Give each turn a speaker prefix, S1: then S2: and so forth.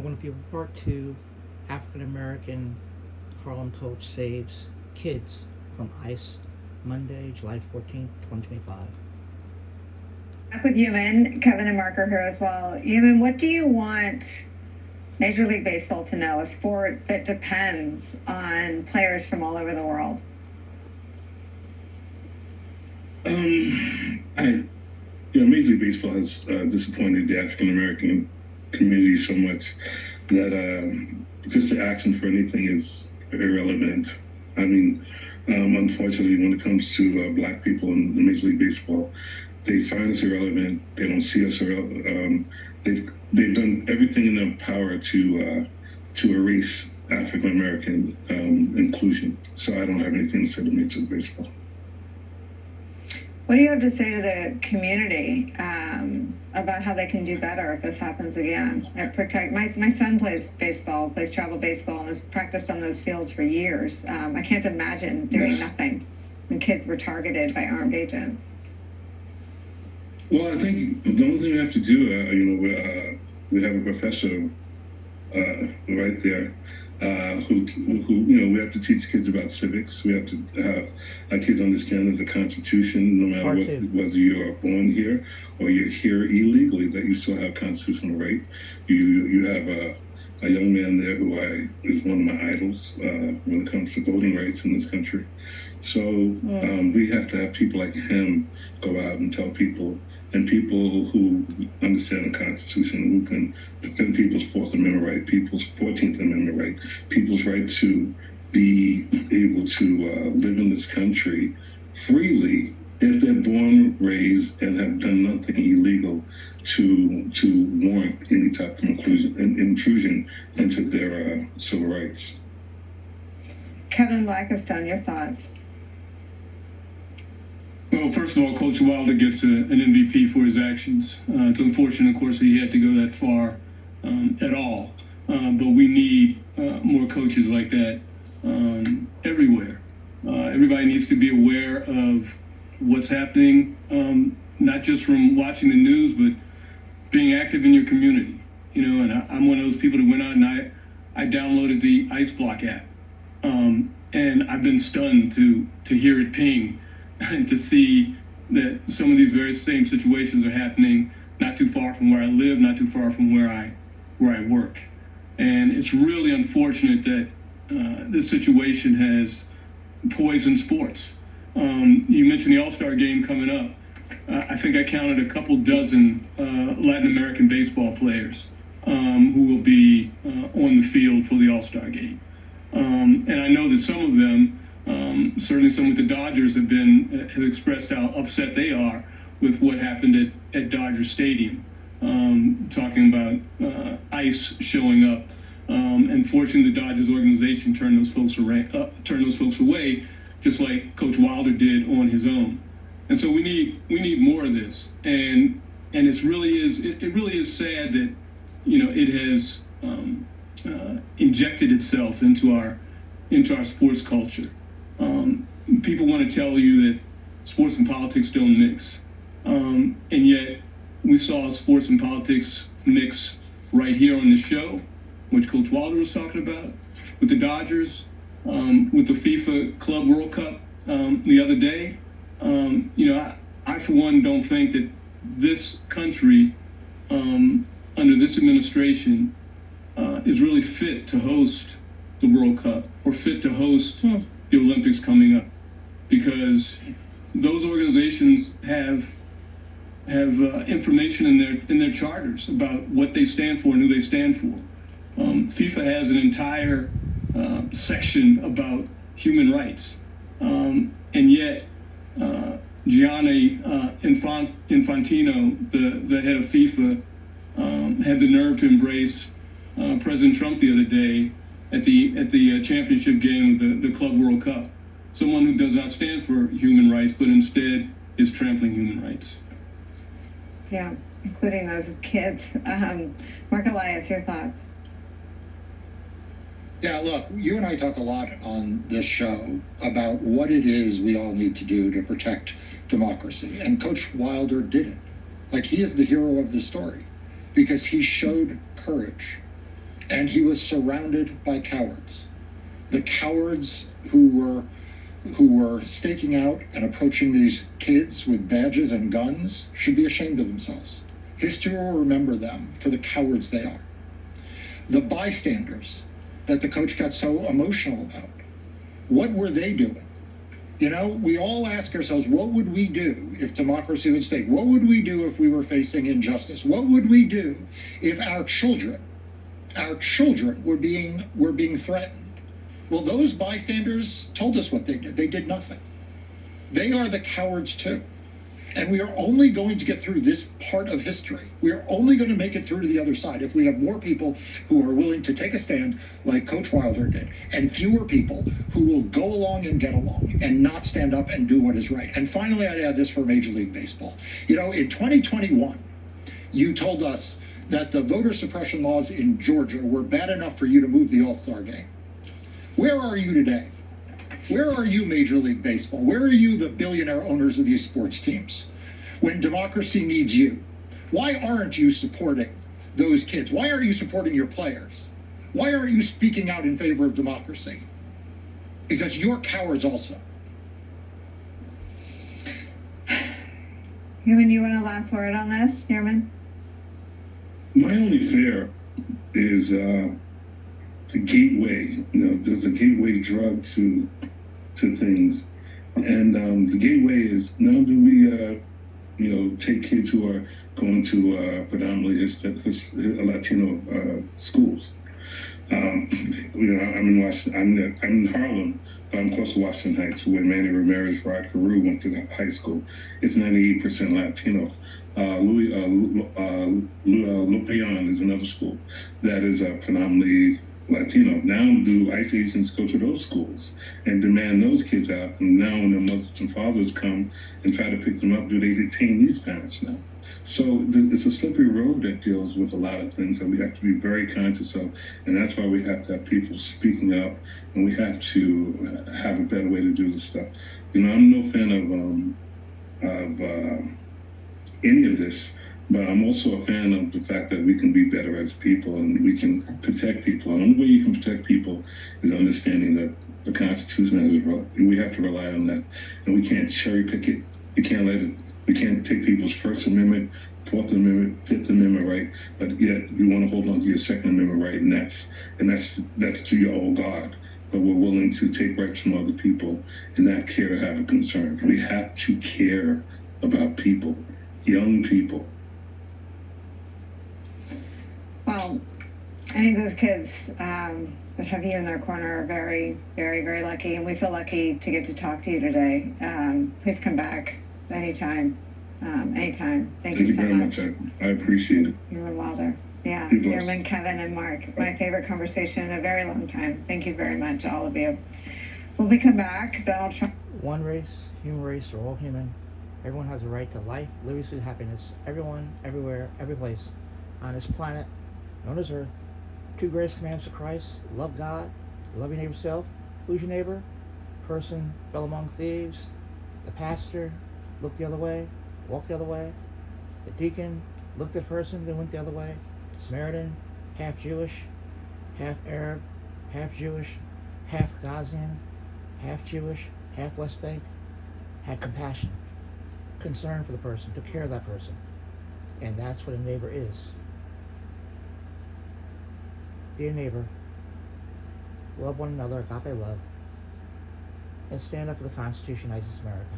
S1: One of your part two, African American Harlem coach saves kids from ICE, Monday, July 14th, 2025.
S2: Back with Yuman, Kevin and Mark are here as well. Yuman, what do you want Major League Baseball to know, a sport that depends on players from all over the world?
S3: Major League Baseball has disappointed the African American community so much that just the action for anything is irrelevant. Unfortunately, when it comes to black people in the Major League Baseball, they find us irrelevant. They don't see us irrelevant. They've done everything in their power to erase African American inclusion. So I don't have anything to say to Major League Baseball.
S2: What do you have to say to the community about how they can do better if this happens again? My son plays travel baseball, and has practiced on those fields for years. I can't imagine doing nothing when kids were targeted by armed agents.
S3: Well, I think the only thing we have to do, we have a professor right there who we have to teach kids about civics. We have to have our kids understand that the Constitution, no matter whether you are born here or you're here illegally, that you still have constitutional right. You have a young man there who is one of my idols when it comes to voting rights in this country. So we have to have people like him go out and tell people, and people who understand the Constitution, who can defend people's Fourth Amendment right, people's 14th Amendment right, people's right to be able to live in this country freely if they're born, raised, and have done nothing illegal to warrant any type of intrusion into their civil rights.
S2: Kevin Blackistone, your thoughts?
S4: Well, first of all, Coach Wilder gets an MVP for his actions. It's unfortunate, of course, that he had to go that far at all. But we need more coaches like that everywhere. Everybody needs to be aware of what's happening, not just from watching the news, but being active in your community. And I'm one of those people that went out and I downloaded the Ice Block app. And I've been stunned to hear it ping and to see that some of these very same situations are happening not too far from where I live, not too far from where I work. And it's really unfortunate that this situation has poisoned sports. You mentioned the All-Star game coming up. I think I counted a couple dozen Latin American baseball players who will be on the field for the All-Star game. And I know that some of them, certainly some with the Dodgers, have expressed how upset they are with what happened at Dodger Stadium, talking about ICE showing up and forcing the Dodgers organization turn those folks away, just like Coach Wilder did on his own. And so we need more of this, and it really is sad that it has injected itself into our sports culture. People want to tell you that sports and politics don't mix. And yet we saw sports and politics mix right here on the show, which Coach Wilder was talking about, with the Dodgers, with the FIFA Club World Cup the other day. I for one don't think that this country, under this administration, is really fit to host the World Cup or fit to host the Olympics coming up, because those organizations have information in their charters about what they stand for and who they stand for. FIFA has an entire section about human rights, and yet Gianni Infantino, the head of FIFA, had the nerve to embrace President Trump the other day at the championship game of the Club World Cup. Someone who does not stand for human rights, but instead is trampling human rights.
S2: Yeah, including those of kids. Mark Elias, your thoughts?
S5: Yeah, look, you and I talk a lot on this show about what it is we all need to do to protect democracy. And Coach Wilder did it. Like, he is the hero of the story because he showed courage. And he was surrounded by cowards. The cowards who were staking out and approaching these kids with badges and guns should be ashamed of themselves. History will remember them for the cowards they are. The bystanders that the coach got so emotional about, what were they doing? You know, we all ask ourselves, what would we do if democracy was at stake? What would we do if we were facing injustice? What would we do if our children were being threatened? Well, those bystanders told us what they did. They did nothing. They are the cowards too. And we are only going to get through this part of history. We are only going to make it through to the other side if we have more people who are willing to take a stand like Coach Wilder did, and fewer people who will go along and get along and not stand up and do what is right. And finally, I'd add this for Major League Baseball. You know, in 2021, you told us that the voter suppression laws in Georgia were bad enough for you to move the All-Star game. Where are you today? Where are you, Major League Baseball? Where are you, the billionaire owners of these sports teams, when democracy needs you? Why aren't you supporting those kids? Why aren't you supporting your players? Why aren't you speaking out in favor of democracy? Because you're cowards also.
S2: Herman, you want a last word on this, Herman?
S3: My only fear is the gateway. You know, there's a gateway drug to things, and the gateway is, now do we take kids who are going to predominantly Latino schools. I'm in Washington. I'm in Harlem, but I'm close to Washington Heights, where Manny Ramirez, Rod Carew went to high school. It's 98% Latino. Lupion is another school that is predominantly Latino. Now do ICE agents go to those schools and demand those kids out? And now when their mothers and fathers come and try to pick them up, do they detain these parents now? So it's a slippery road that deals with a lot of things that we have to be very conscious of. And that's why we have to have people speaking up, and we have to have a better way to do this stuff. You know, I'm no fan of any of this, but I'm also a fan of the fact that we can be better as people and we can protect people. And the only way you can protect people is understanding that the Constitution we have to rely on that, and we can't cherry pick it. We can't take people's First Amendment, Fourth Amendment, Fifth Amendment right, but yet you want to hold on to your Second Amendment right, and that's to your old God. But we're willing to take rights from other people and not care to have a concern. We have to care about people, young people.
S2: Well, I think those kids that have you in their corner are very, very, very lucky, and we feel lucky to get to talk to you today. Please come back anytime. Anytime. Thank you so
S3: very
S2: much.
S3: I appreciate it.
S2: Herman Wilder. Yeah,
S3: Be blessed.
S2: Herman, Kevin, and Mark. My favorite conversation in a very long time. Thank you very much, all of you. When we come back, Donald Trump.
S1: One race, human race, we're all human. Everyone has a right to life, liberty, and happiness. Everyone, everywhere, every place on this planet known as Earth. 2 greatest commands of Christ: love God, love your neighbor self. Who's your neighbor? Person fell among thieves. The pastor looked the other way, walked the other way. The deacon looked at the person, then went the other way. Samaritan, half Jewish, half Arab, half Jewish, half Ghazian, half Jewish, half West Bank, had compassion, concern for the person, took care of that person. And that's what a neighbor is. Be a neighbor, love one another, agape love, and stand up for the Constitution of United States of America.